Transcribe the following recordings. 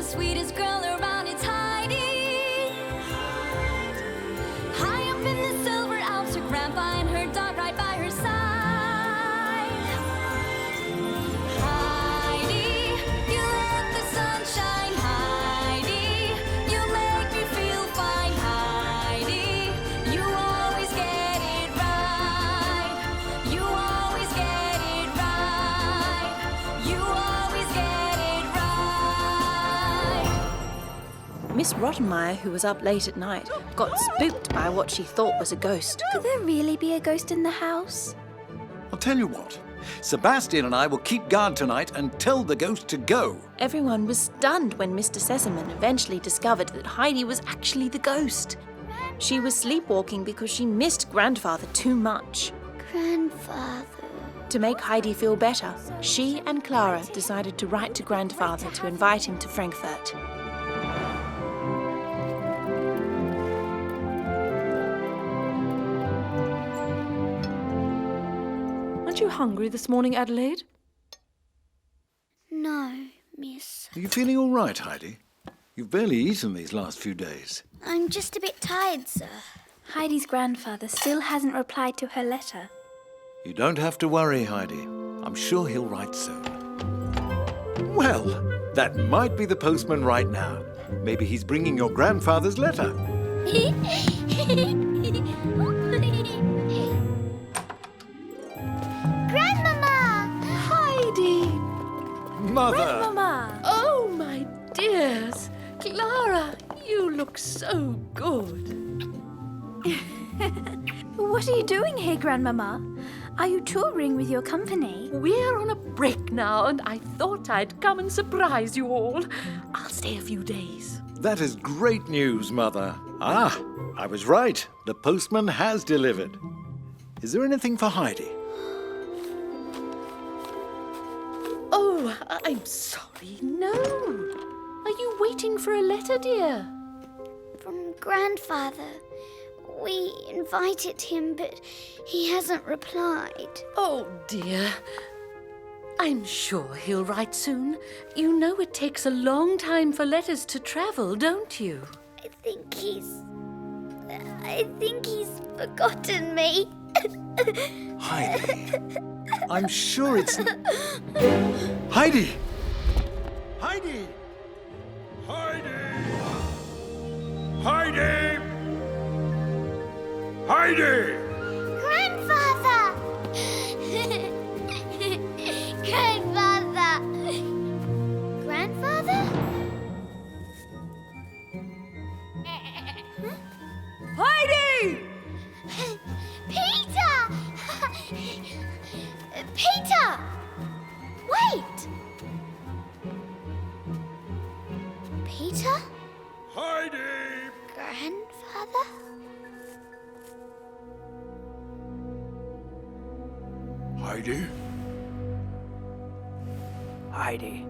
sweetest girl around, it's Heidi. High up in the silver Alps, her grandpa and her dog right by her side. Heidi, you let the sun shine. Heidi, you make me feel fine. Heidi, you always get it right. You always get it right. You always get it right. Miss Rottenmeier, who was up late at night, got spooked by what she thought was a ghost. Could there really be a ghost in the house? I'll tell you what. Sebastian and I will keep guard tonight and tell the ghost to go. Everyone was stunned when Mr. Sesemann eventually discovered that Heidi was actually the ghost. She was sleepwalking because she missed Grandfather too much. Grandfather. To make Heidi feel better, she and Clara decided to write to Grandfather to invite him to Frankfurt. Aren't you hungry this morning, Adelaide? No, miss. Are you feeling all right, Heidi? You've barely eaten these last few days. I'm just a bit tired, sir. Heidi's grandfather still hasn't replied to her letter. You don't have to worry, Heidi. I'm sure he'll write soon. Well, that might be the postman right now. Maybe he's bringing your grandfather's letter. Grandmama! Heidi! Mother! Grandmama! Oh, my dears! Clara, you look so good. What are you doing here, Grandmama? Are you touring with your company? We're on a break now, and I thought I'd come and surprise you all. I'll stay a few days. That is great news, Mother. Ah, I was right. The postman has delivered. Is there anything for Heidi? Oh, I'm sorry, no. Are you waiting for a letter, dear? From Grandfather. We invited him, but he hasn't replied. Oh, dear. I'm sure he'll write soon. You know it takes a long time for letters to travel, don't you? I think he's forgotten me. Heidi. I'm sure it's... Heidi! Heidi! Heidi! Heidi! Heidi! Grandfather! Grandfather! Grandfather? Heidi! Peter! Peter! Wait! Peter? Heidi! Grandfather? Heidi? Heidi,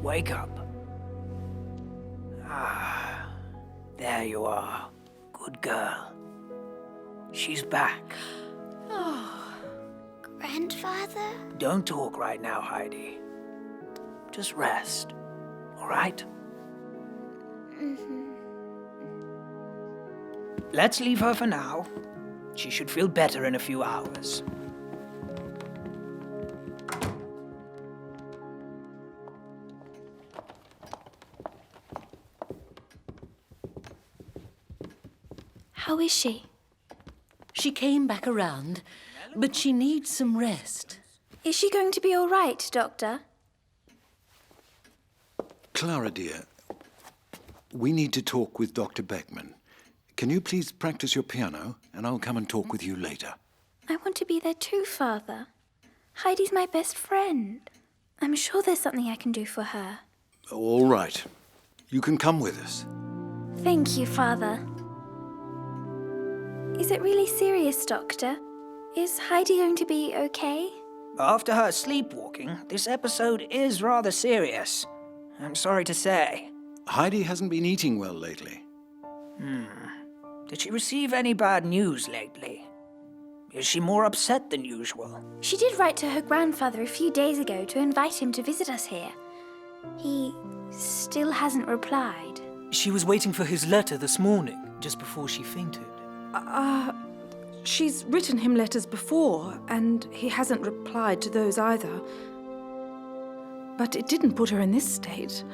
wake up. Ah, there you are. Good girl. She's back. Grandfather? Don't talk right now, Heidi. Just rest, all right? Let's leave her for now. She should feel better in a few hours. How is she? She came back around, but she needs some rest. Is she going to be all right, Doctor? Clara, dear, we need to talk with Dr. Beckman. Can you please practice your piano, and I'll come and talk with you later? I want to be there too, Father. Heidi's my best friend. I'm sure there's something I can do for her. All right. You can come with us. Thank you, Father. Is it really serious, Doctor? Is Heidi going to be okay? After her sleepwalking, this episode is rather serious. I'm sorry to say. Heidi hasn't been eating well lately. Did she receive any bad news lately? Is she more upset than usual? She did write to her grandfather a few days ago to invite him to visit us here. He still hasn't replied. She was waiting for his letter this morning, just before she fainted. She's written him letters before, and he hasn't replied to those either. But it didn't put her in this state.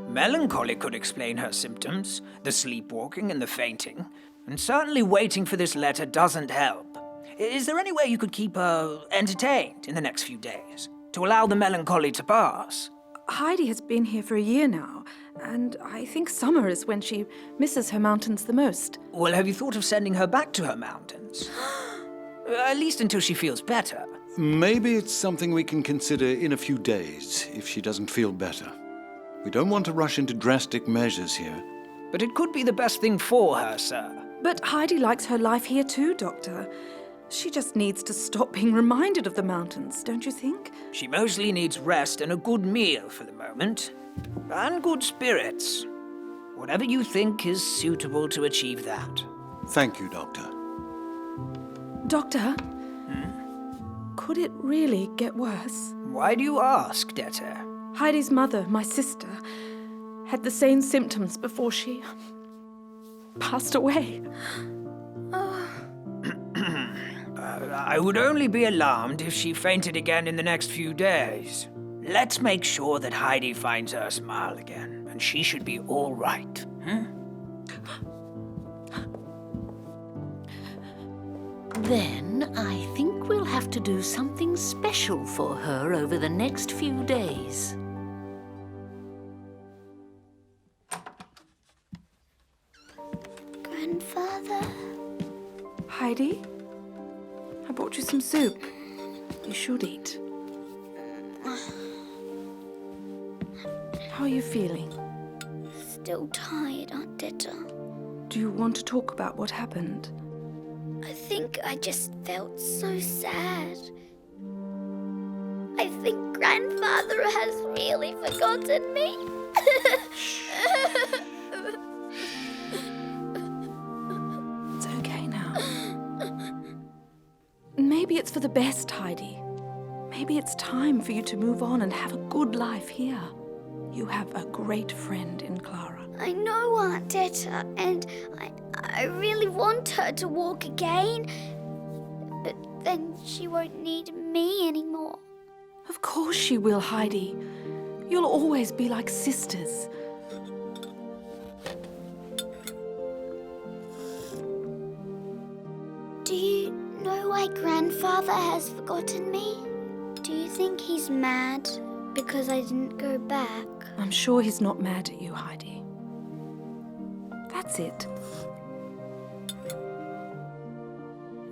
Melancholy could explain her symptoms, the sleepwalking and the fainting, and certainly waiting for this letter doesn't help. Is there any way you could keep her entertained in the next few days, to allow the melancholy to pass? Heidi has been here for a year now, and I think summer is when she misses her mountains the most. Well, have you thought of sending her back to her mountains? At least until she feels better. Maybe it's something we can consider in a few days, if she doesn't feel better. We don't want to rush into drastic measures here. But it could be the best thing for her, sir. But Heidi likes her life here too, Doctor. She just needs to stop being reminded of the mountains, don't you think? She mostly needs rest and a good meal for the moment. And good spirits. Whatever you think is suitable to achieve that. Thank you, Doctor. Doctor? Could it really get worse? Why do you ask, Dete? Heidi's mother, my sister, had the same symptoms before she passed away. I would only be alarmed if she fainted again in the next few days. Let's make sure that Heidi finds her smile again, and she should be all right. Then I think we'll have to do something special for her over the next few days. Grandfather? Heidi? I brought you some soup. You should eat. How are you feeling? Still tired, Aunt Dete. Do you want to talk about what happened? I think I just felt so sad. I think Grandfather has really forgotten me. It's okay now. Maybe it's for the best, Heidi. Maybe it's time for you to move on and have a good life here. You have a great friend in Clara. I know, Aunt Dete, and I really want her to walk again. But then she won't need me anymore. Of course she will, Heidi. You'll always be like sisters. Do you know why Grandfather has forgotten me? Do you think he's mad because I didn't go back? I'm sure he's not mad at you, Heidi. That's it.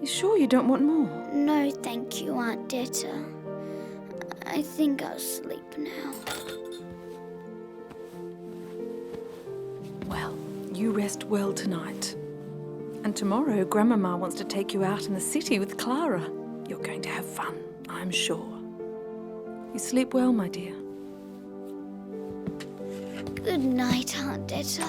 You sure you don't want more? No, thank you, Aunt Dete. I think I'll sleep now. Well, you rest well tonight. And tomorrow, Grandmama wants to take you out in the city with Clara. You're going to have fun, I'm sure. You sleep well, my dear. Good night, Aunt Dete.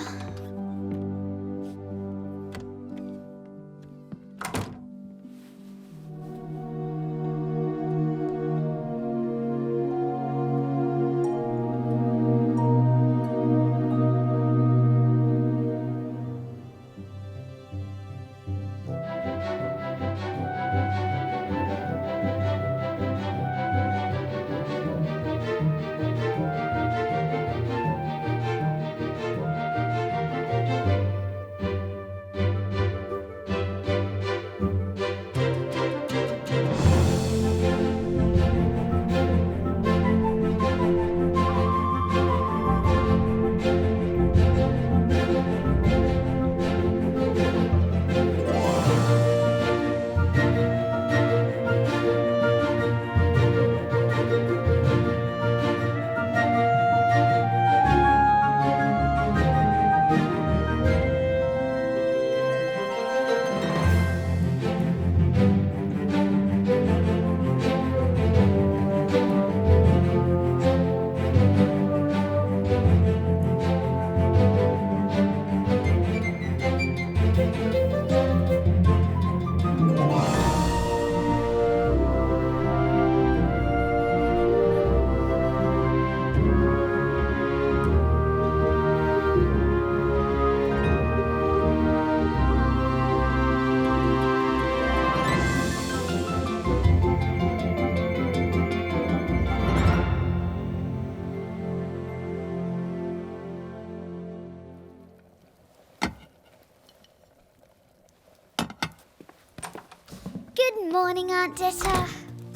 Good morning, Aunt Dete.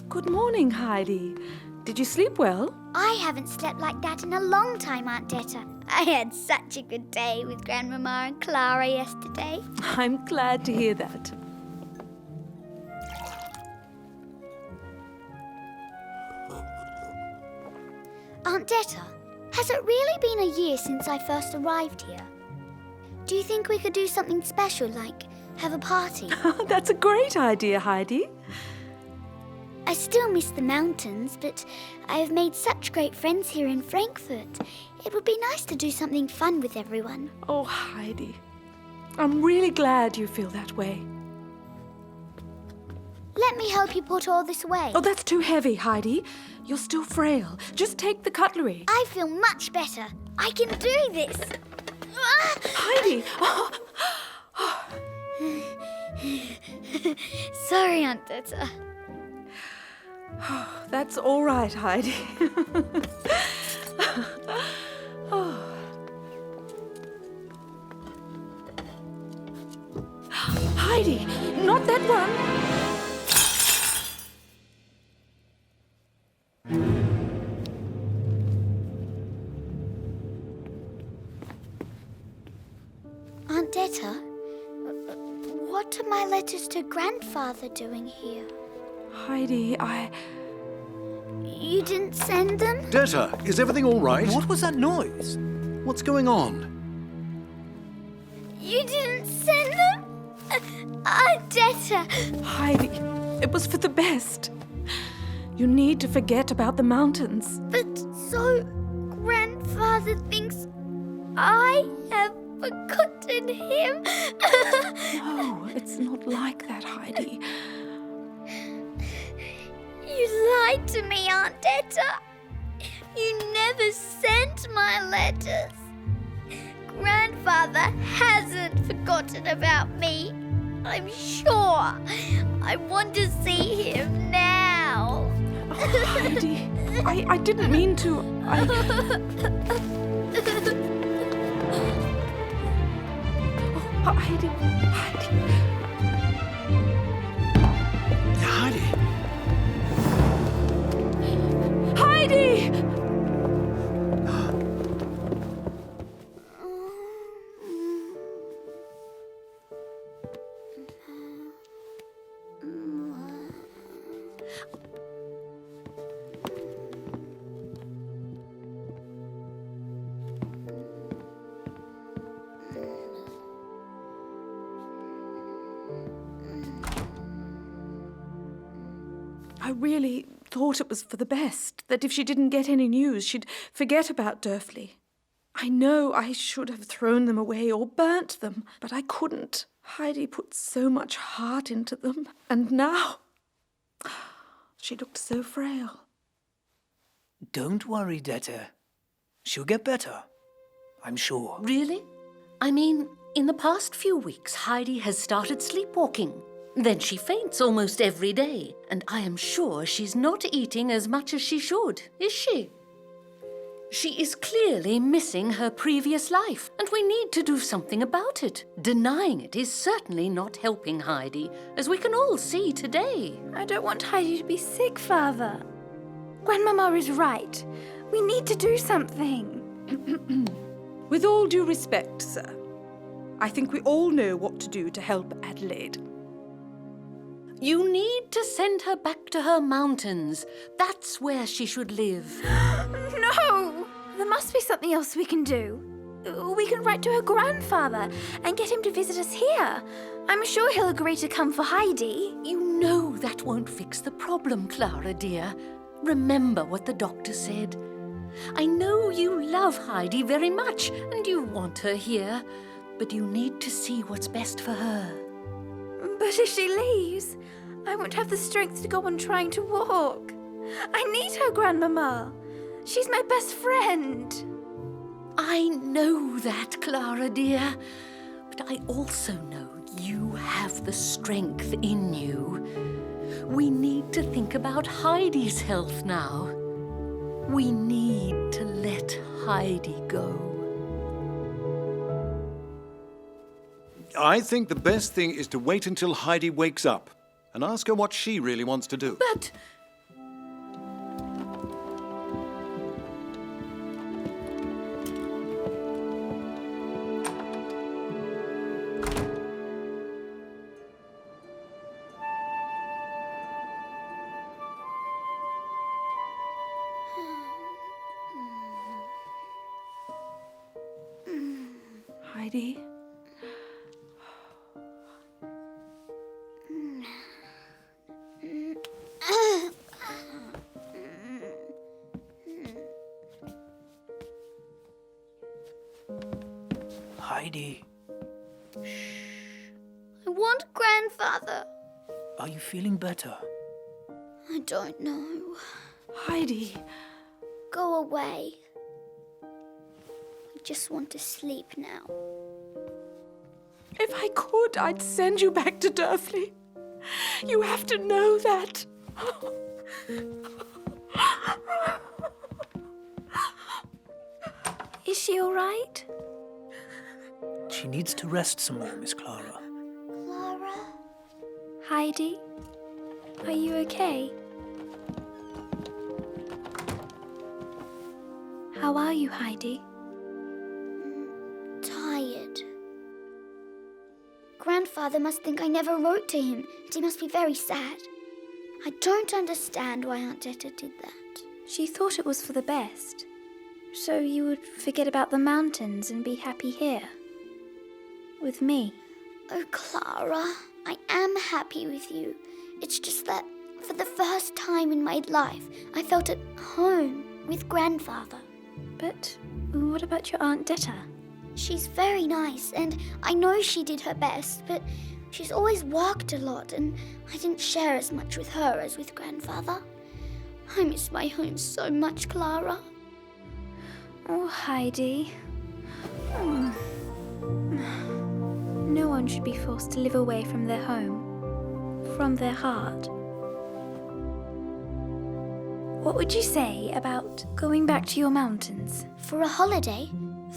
Good morning, Heidi. Did you sleep well? I haven't slept like that in a long time, Aunt Dete. I had such a good day with Grandmama and Clara yesterday. I'm glad to hear that. Aunt Dete, has it really been a year since I first arrived here? Do you think we could do something special, like have a party? That's a great idea, Heidi. I still miss the mountains, but I have made such great friends here in Frankfurt. It would be nice to do something fun with everyone. Oh, Heidi. I'm really glad you feel that way. Let me help you put all this away. Oh, that's too heavy, Heidi. You're still frail. Just take the cutlery. I feel much better. I can do this. Ah! Heidi! Sorry, Aunt Dete. That's all right, Heidi. Oh. Heidi, not that one. Aunt Dete, what are my letters to Grandfather doing here? Heidi, You didn't send them? Dete, is everything all right? What was that noise? What's going on? You didn't send them? Aunt Dete! Heidi, it was for the best. You need to forget about the mountains. But so Grandfather thinks I have forgotten him. No, it's not like that, Heidi. You lied to me, Aunt Dete. You never sent my letters. Grandfather hasn't forgotten about me. I'm sure. I want to see him now. Oh, Heidi, I didn't mean to. Oh, Heidi. Heidi! I really thought it was for the best, that if she didn't get any news, she'd forget about Durfley. I know I should have thrown them away or burnt them, but I couldn't. Heidi put so much heart into them, and now she looked so frail. Don't worry, Dete. She'll get better, I'm sure. Really? I mean, in the past few weeks, Heidi has started sleepwalking. Then she faints almost every day, and I am sure she's not eating as much as she should, is she? She is clearly missing her previous life, and we need to do something about it. Denying it is certainly not helping Heidi, as we can all see today. I don't want Heidi to be sick, Father. Grandmama is right. We need to do something. With all due respect, sir, I think we all know what to do to help Adelaide. You need to send her back to her mountains. That's where she should live. No! There must be something else we can do. We can write to her grandfather and get him to visit us here. I'm sure he'll agree to come for Heidi. You know that won't fix the problem, Clara, dear. Remember what the doctor said. I know you love Heidi very much and you want her here, but you need to see what's best for her. But if she leaves, I won't have the strength to go on trying to walk. I need her, Grandmama. She's my best friend. I know that, Clara, dear. But I also know you have the strength in you. We need to think about Heidi's health now. We need to let Heidi go. I think the best thing is to wait until Heidi wakes up. and ask her what she really wants to do. But Heidi? Heidi, I want Grandfather. are you feeling better? I don't know. Heidi. Go away. I just want to sleep now. If I could, I'd send you back to Durfley. You have to know that. Is she all right? She needs to rest some more, Miss Clara. Clara? Heidi? Are you okay? How are you, Heidi? Tired. Grandfather must think I never wrote to him, and he must be very sad. I don't understand why Aunt Dete did that. She thought it was for the best. So you would forget about the mountains and be happy here. With me. Oh, Clara, I am happy with you. It's just that for the first time in my life, I felt at home with Grandfather. But what about your Aunt Dete? She's very nice, and I know she did her best, but she's always worked a lot, and I didn't share as much with her as with Grandfather. I miss my home so much, Clara. Oh, Heidi. No one should be forced to live away from their home, from their heart. What would you say about going back to your mountains? For a holiday?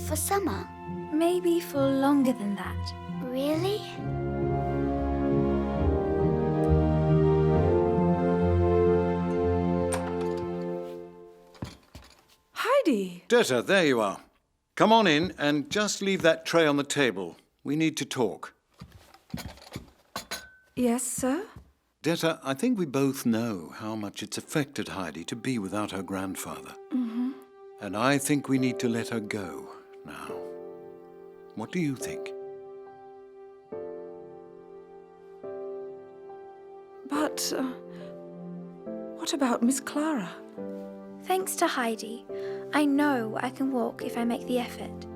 For summer? Maybe for longer than that. Really? Heidi! Dete, there you are. Come on in and just leave that tray on the table. We need to talk. Yes, sir? Dete, I think we both know how much it's affected Heidi to be without her grandfather. Mm-hmm. And I think we need to let her go now. What do you think? But what about Miss Clara? Thanks to Heidi, I know I can walk if I make the effort.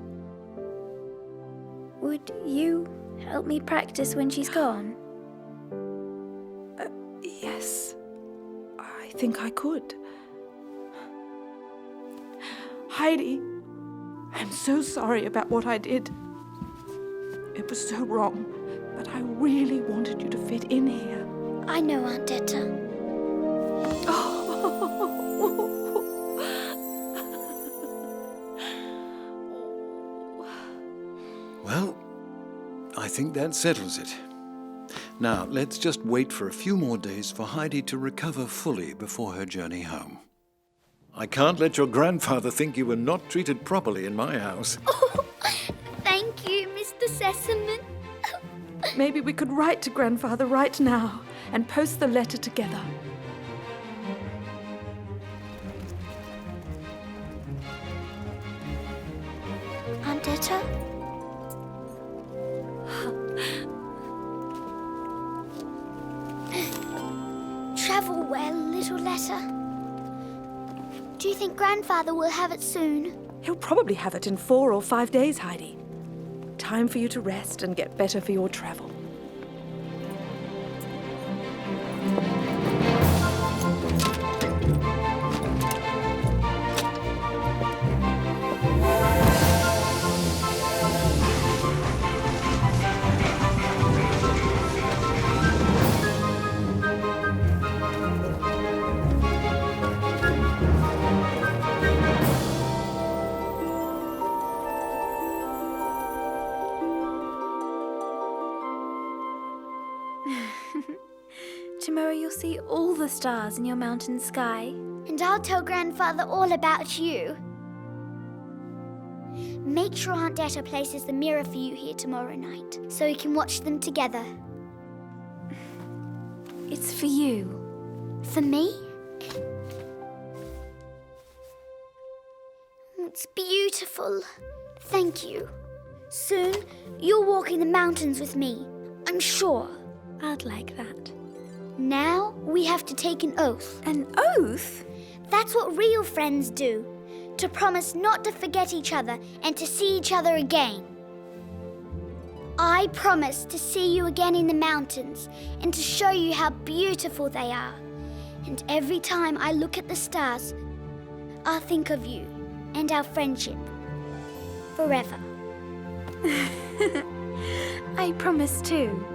Would you help me practice when she's gone? Yes, I think I could. Heidi, I'm so sorry about what I did. It was so wrong, but I really wanted you to fit in here. I know, Aunt Dete. Well, I think that settles it. Now, let's just wait for a few more days for Heidi to recover fully before her journey home. I can't let your grandfather think you were not treated properly in my house. Oh, thank you, Mr. Sesemann. Maybe we could write to Grandfather right now and post the letter together. Aunt Dete? Travel well, little letter. Do you think Grandfather will have it soon? He'll probably have it in 4 or 5 days, Heidi. Time for you to rest and get better for your travel. Tomorrow you'll see all the stars in your mountain sky. And I'll tell Grandfather all about you. Make sure Aunt Dete places the mirror for you here tomorrow night, so you can watch them together. It's for you. For me? It's beautiful. Thank you. Soon, you'll walk in the mountains with me, I'm sure. I'd like that. Now, we have to take an oath. An oath? That's what real friends do. To promise not to forget each other and to see each other again. I promise to see you again in the mountains and to show you how beautiful they are. And every time I look at the stars, I'll think of you and our friendship. Forever. I promise too.